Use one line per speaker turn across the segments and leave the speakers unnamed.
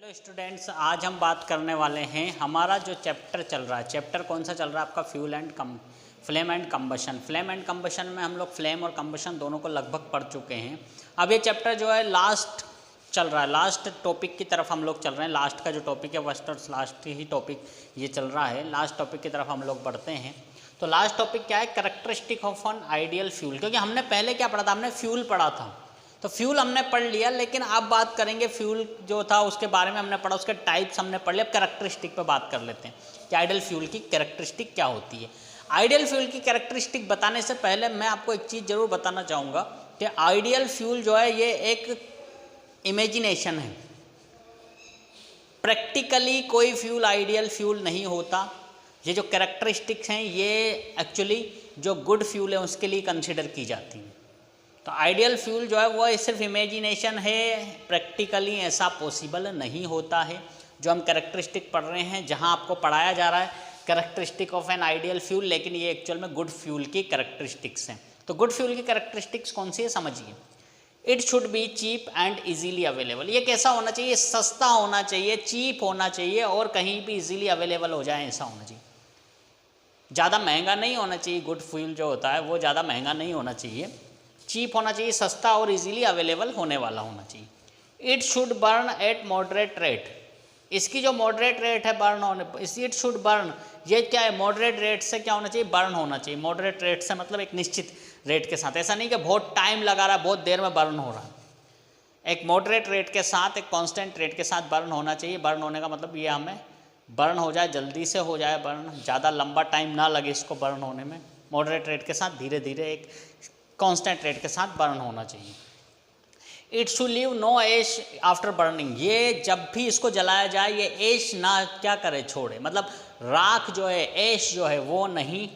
Hello students, आज हम बात करने वाले हैं। हमारा जो चैप्टर चल रहा है, चैप्टर कौन सा चल रहा है आपका? Flame and combustion. Flame and combustion में हम लोग फ्लेम और कम्बशन दोनों को लगभग पढ़ चुके हैं। अब ये चैप्टर जो है लास्ट चल रहा है, लास्ट टॉपिक की तरफ हम लोग चल रहे हैं। लास्ट का जो टॉपिक है फर्स्ट और लास्ट ही टॉपिक ये चल रहा है। लास्ट टॉपिक की तरफ हम लोग बढ़ते हैं। तो लास्ट टॉपिक क्या है? Characteristic of an ideal fuel. क्योंकि हमने पहले क्या पढ़ा था? हमने फ्यूल पढ़ा था, तो फ्यूल हमने पढ़ लिया, लेकिन अब बात करेंगे फ्यूल जो था उसके बारे में हमने पढ़ा, उसके टाइप्स हमने पढ़ लिया। अब कैरेक्टरिस्टिक पे बात कर लेते हैं कि आइडियल फ्यूल की कैरेक्टरिस्टिक क्या होती है। आइडियल फ्यूल की कैरेक्टरिस्टिक बताने से पहले मैं आपको एक चीज़ ज़रूर बताना चाहूँगा कि आइडियल फ्यूल जो है ये एक इमेजिनेशन है। प्रैक्टिकली कोई फ्यूल आइडियल फ्यूल नहीं होता। ये जो कैरेक्टरिस्टिक्स हैं ये एक्चुअली जो गुड फ्यूल है उसके लिए कंसिडर की जाती हैं। तो आइडियल फ्यूल जो है वो सिर्फ इमेजिनेशन है, प्रैक्टिकली ऐसा पॉसिबल नहीं होता है। जो हम कैरेक्टरिस्टिक पढ़ रहे हैं, जहां आपको पढ़ाया जा रहा है characteristic of an ideal fuel, लेकिन ये एक्चुअल में गुड फ्यूल की कैरेक्टरिस्टिक्स हैं। तो गुड फ्यूल की कैरेक्टरिस्टिक्स कौन सी है समझिए। It should be cheap and easily available. ये कैसा होना चाहिए? सस्ता होना चाहिए, चीप होना चाहिए और कहीं भी ईजीली अवेलेबल हो जाए ऐसा होना चाहिए। ज़्यादा महंगा नहीं होना चाहिए। गुड फ्यूल जो होता है वो ज़्यादा महंगा नहीं होना चाहिए, चीप होना चाहिए, सस्ता और इजीली अवेलेबल होने वाला होना चाहिए। It should burn eight moderate rate. इसकी जो मॉडरेट रेट है बर्न होने, इट शुड बर्न, ये क्या है? मॉडरेट रेट से क्या होना चाहिए? बर्न होना चाहिए। मॉडरेट रेट से मतलब एक निश्चित रेट के साथ, ऐसा नहीं कि बहुत टाइम लगा रहा है, बहुत देर में बर्न हो रहा है। एक मॉडरेट रेट के साथ, एक कॉन्स्टेंट रेट के साथ बर्न होना चाहिए। बर्न होने का मतलब ये हमें बर्न हो जाए, जल्दी से हो जाए बर्न, ज़्यादा लंबा टाइम ना लगे इसको बर्न होने में। मॉडरेट रेट के साथ धीरे धीरे एक कांस्टेंट रेट के साथ बर्न होना चाहिए। It should leave no ash after burning. ये जब भी इसको जलाया जाए ये एश ना क्या करे, छोड़े। मतलब राख जो है, एश जो है वो नहीं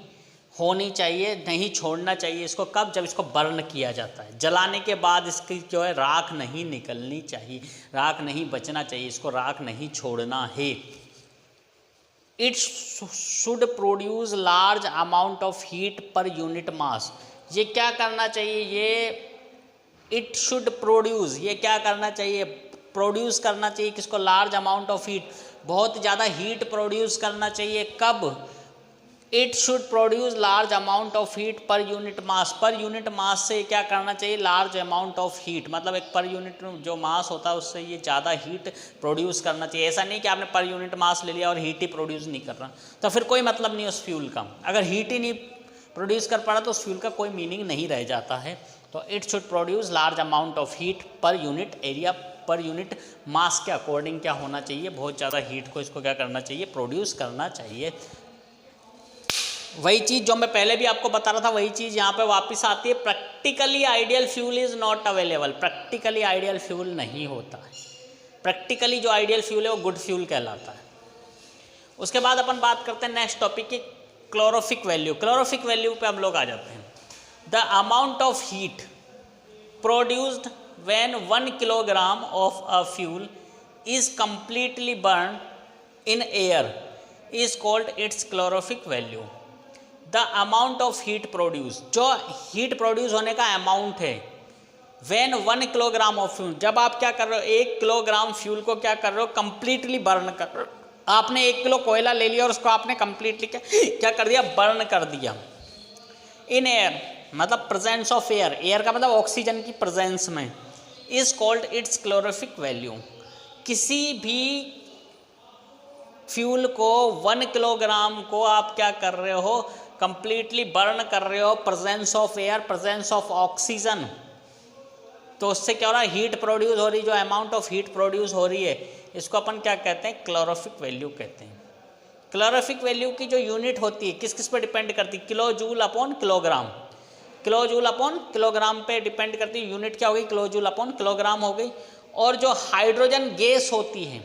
होनी चाहिए, नहीं छोड़ना चाहिए इसको। कब? जब इसको बर्न किया जाता है। जलाने के बाद इसकी जो है राख नहीं निकलनी चाहिए, राख नहीं बचना चाहिए, इसको राख नहीं छोड़ना है। It should produce large amount of heat per unit mass. ये क्या करना चाहिए? ये इट शुड प्रोड्यूस, ये क्या करना चाहिए? प्रोड्यूस करना चाहिए किसको? लार्ज अमाउंट ऑफ हीट, बहुत ज़्यादा हीट प्रोड्यूस करना चाहिए। कब? It should produce large amount of heat per unit mass. Per unit mass से क्या करना चाहिए? लार्ज अमाउंट ऑफ हीट, मतलब एक पर यूनिट जो मास होता है उससे ये ज़्यादा हीट प्रोड्यूस करना चाहिए। ऐसा नहीं कि आपने पर यूनिट मास ले लिया और हीट ही प्रोड्यूस नहीं कर रहा, तो फिर कोई मतलब नहीं उस फ्यूल का। अगर हीट ही नहीं प्रोड्यूस कर पा रहा तो उस फ्यूल का कोई मीनिंग नहीं रह जाता है। तो it should produce large amount of heat per unit area, per unit mass के अकॉर्डिंग क्या होना चाहिए? बहुत ज़्यादा हीट को इसको क्या करना चाहिए? प्रोड्यूस करना चाहिए। वही चीज़ जो मैं पहले भी आपको बता रहा था, वही चीज़ यहाँ पे वापस आती है। Practically ideal fuel is not available. Practically ideal fuel नहीं होता है। प्रैक्टिकली जो आइडियल फ्यूल है वो गुड फ्यूल कहलाता है। उसके बाद अपन बात करते हैं नेक्स्ट टॉपिक की, क्लोरोफिक वैल्यू। क्लोरोफिक वैल्यू पे हम लोग आ जाते हैं। The amount of heat produced when 1 kilogram of a fuel is completely burn in air is called its calorific value. The amount of heat produce, जो heat produce होने का amount है, व्हेन 1 किलोग्राम ऑफ फ्यूल, जब आप क्या कर रहे हो? 1 किलोग्राम फ्यूल को क्या कर रहे हो? कंप्लीटली बर्न कर रहे हो। आपने 1 किलो कोयला ले लिया और उसको आपने कंप्लीटली क्या कर दिया? बर्न कर दिया। इन एयर मतलब प्रेजेंस ऑफ एयर, एयर का मतलब ऑक्सीजन की प्रेजेंस में, is called its calorific value. किसी भी फ्यूल को 1 किलोग्राम को आप क्या कर रहे हो? कंप्लीटली बर्न कर रहे हो, presence of air, presence of oxygen. तो उससे क्या हो रहा है? हीट प्रोड्यूस हो रही, जो अमाउंट ऑफ हीट प्रोड्यूस हो रही है इसको अपन क्या कहते हैं? क्लोरोफिक वैल्यू कहते हैं। क्लोरोफिक वैल्यू की जो यूनिट होती है किस किस पे डिपेंड करती है? Kilo joule upon kilogram. Kilo joule upon kilogram पे डिपेंड करती है। यूनिट क्या हो गई? किलो जूल अपॉन किलोग्राम हो गई। और जो हाइड्रोजन गैस होती है,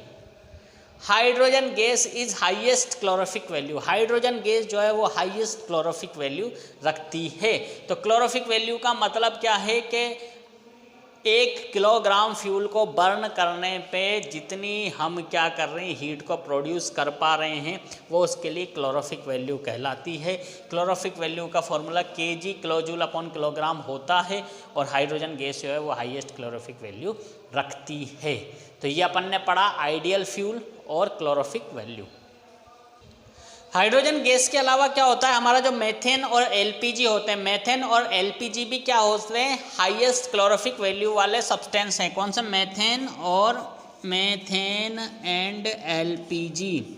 hydrogen gas is highest calorific value. Hydrogen gas जो है वो हाईएस्ट क्लोरोफिक वैल्यू रखती है। तो क्लोरोफिक वैल्यू का मतलब क्या है कि 1 किलोग्राम फ्यूल को बर्न करने पे जितनी हम क्या कर रहे हैं, हीट को प्रोड्यूस कर पा रहे हैं, वो उसके लिए क्लोरोफिक वैल्यू कहलाती है। क्लोरोफिक वैल्यू का formula kg kilojoule upon kilogram होता है और हाइड्रोजन गैस जो है वो हाईएस्ट क्लोरोफिक वैल्यू रखती है। तो ये अपन ने पढ़ा आइडियल फ्यूल और क्लोरोफिक वैल्यू। हाइड्रोजन गैस के अलावा क्या होता है, हमारा जो मेथेन और एलपीजी होते हैं, मेथेन और एलपीजी भी क्या होते हैं, हाईएस्ट क्लोरोफिक वैल्यू वाले सब्सटेंस हैं। कौन सा, मेथेन एंड एलपीजी।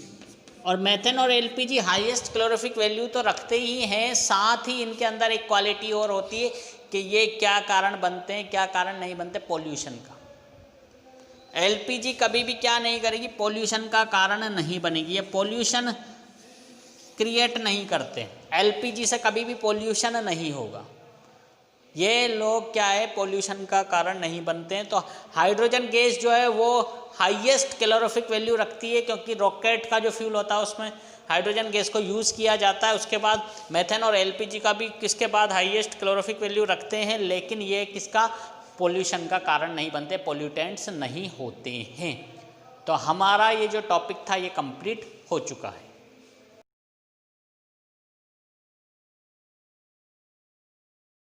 और मेथेन और एलपीजी हाईएस्ट क्लोरोफिक वैल्यू तो रखते ही हैं, साथ ही इनके अंदर एक क्वालिटी और होती है कि ये क्या कारण बनते हैं, क्या कारण नहीं बनते, पोल्यूशन का। एलपीजी कभी भी क्या नहीं करेगी, पोल्यूशन का कारण नहीं बनेगी, ये पोल्यूशन क्रिएट नहीं करते। एलपीजी से कभी भी पोल्यूशन नहीं होगा, ये लोग क्या है, पोल्यूशन का कारण नहीं बनते हैं। तो हाइड्रोजन गैस जो है वो हाईएस्ट कैलोरीफिक वैल्यू रखती है, क्योंकि रॉकेट का जो फ्यूल होता है उसमें हाइड्रोजन गैस को यूज़ किया जाता है। उसके बाद मेथेन और एलपीजी का भी किसके बाद हाईएस्ट कैलोरीफिक वैल्यू रखते हैं, लेकिन ये किसका, पोल्यूशन का कारण नहीं बनते, पोल्यूटेंट्स नहीं होते हैं। तो हमारा ये जो टॉपिक था ये कंप्लीट हो चुका है।